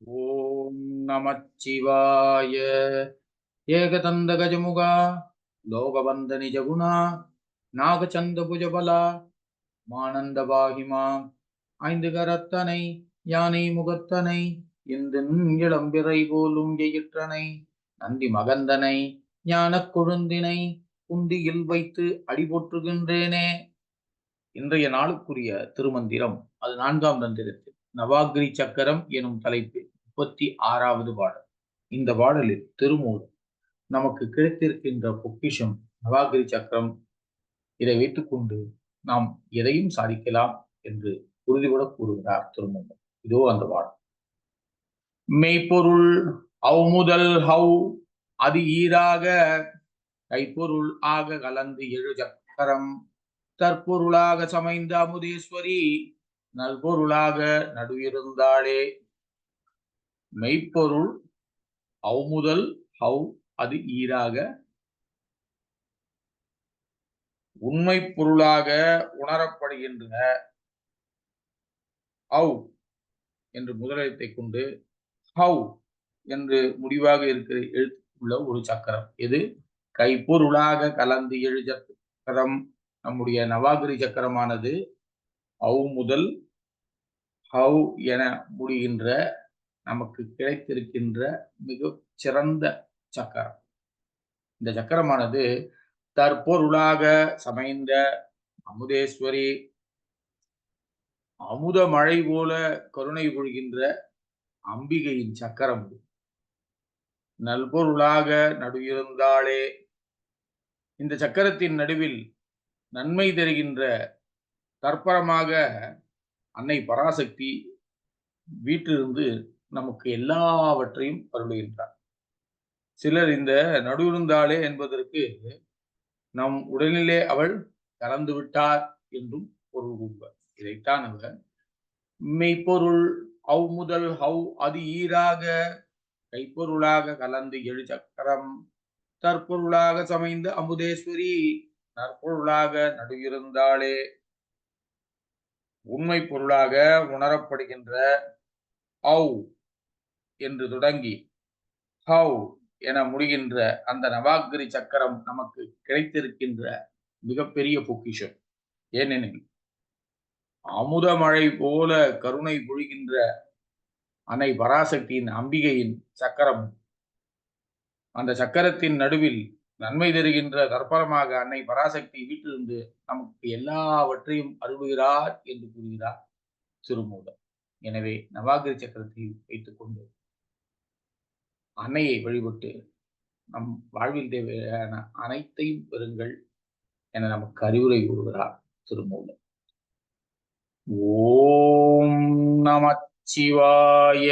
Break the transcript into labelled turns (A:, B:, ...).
A: ஓம் நமச்சிவாய. ஏகதந்த கஜமுகா லோகவந்த நிஜகுணா நாகச்சந்த புஜபலா மானந்த பாகிமா ஐந்து கரத்தனை யானை முகத்தனை இந்த இளம்பிறை போலும் எயிற்றனை நந்தி மகந்தனை ஞானக் கொழுந்தினை குந்தியில் வைத்து அடிபோற்றுகின்றேனே. இன்றைய நாளுக்குரிய திருமந்திரம் அது 4ஆம் தந்திரத்தில் நவாகிரி சக்கரம் எனும் தலைப்பில் 36வது பாடல். இந்த பாடலில் திருமூலர் நமக்கு கிடைத்திருக்கின்ற பொக்கிஷம் நவாகிரி சக்கரம். இதை வைத்துக் கொண்டு நாம் எதையும் சாதிக்கலாம் என்று உறுதிபட கூறுகிறார் திருமூலர். இதோ அந்த பாடல். மெய்ப்பொருள் முதல் ஹவ் அது ஈராக கைப்பொருள் ஆக கலந்து எழு சக்கரம் தற்பொருளாக சமைந்த அமுதேஸ்வரி நல்பொருளாக நடுவிருந்தாளே. மெய்ப்பொருள் முதல் ஹவ் அது ஈராக உண்மை பொருளாக உணரப்படுகின்ற ஹவ் என்று முதலெழுத்தை கொண்டு ஹவ் என்று முடிவாக இருக்கிற எழுத்துள்ள ஒரு சக்கரம். எது? கைப்பொருளாக கலந்து எழு சக்கரம். நம்முடைய நவாகிரி சக்கரமானது ஹவ் முதல் ஹவ் என முடிகின்ற நமக்கு கிடைத்திருக்கின்ற மிக சிறந்த சக்கரம். இந்த சக்கரமானது தற்பொருளாக சமைந்த அமுதேஸ்வரி, அமுத மழை போல கருணை பொழிகின்ற அம்பிகையின் சக்கரம். நல்பொருளாக நடுவிருந்தாளே. இந்த சக்கரத்தின் நடுவில் நன்மை தருகின்ற தற்பரமாக அன்னை பராசக்தி வீட்டிலிருந்து நமக்கு எல்லாவற்றையும் அருளுகின்றார். சிலர் இந்த நடுவிருந்தாளே என்பதற்கு நம் உடலிலே அவள் கலந்து விட்டார் என்றும் பொருள் கூறுவார். இதைத்தான் அவர் மெய்ப்பொருள் ஹவ் முதல் ஹவ் அது ஈராக கைப்பொருளாக கலந்து எழு சக்கரம் தற்பொருளாக சமைந்த அமுதேஸ்வரி நற்பொருளாக நடுவிருந்தாளே. உண்மை பொருளாக உணரப்படுகின்ற ஹவ் என்று தொடங்கி ஹவ் என முடிகின்ற அந்த நவாகிரி சக்கரம் நமக்கு கிடைத்திருக்கின்ற மிகப்பெரிய பொக்கிஷம். ஏனெனில் அமுத மழை போல கருணை பொழிகின்ற அன்னை பராசக்தியின் அம்பிகையின் சக்கரம். அந்த சக்கரத்தின் நடுவில் நன்மை தருகின்ற தற்பரமாக அன்னை பராசக்தி வீட்டிலிருந்து நமக்கு எல்லாவற்றையும் அருளுகிறார் என்று கூறுகிறார் திருமூலர். எனவே நவாகிரி சக்கரத்தை வைத்துக் கொண்டு அன்னையை வழிபட்டு நம் வாழ்வில் தேவையான அனைத்தையும் பெறுங்கள் என நமக்கு அறிவுரை கூறுகிறார் திருமூலர். ஓம் நமச்சிவாய.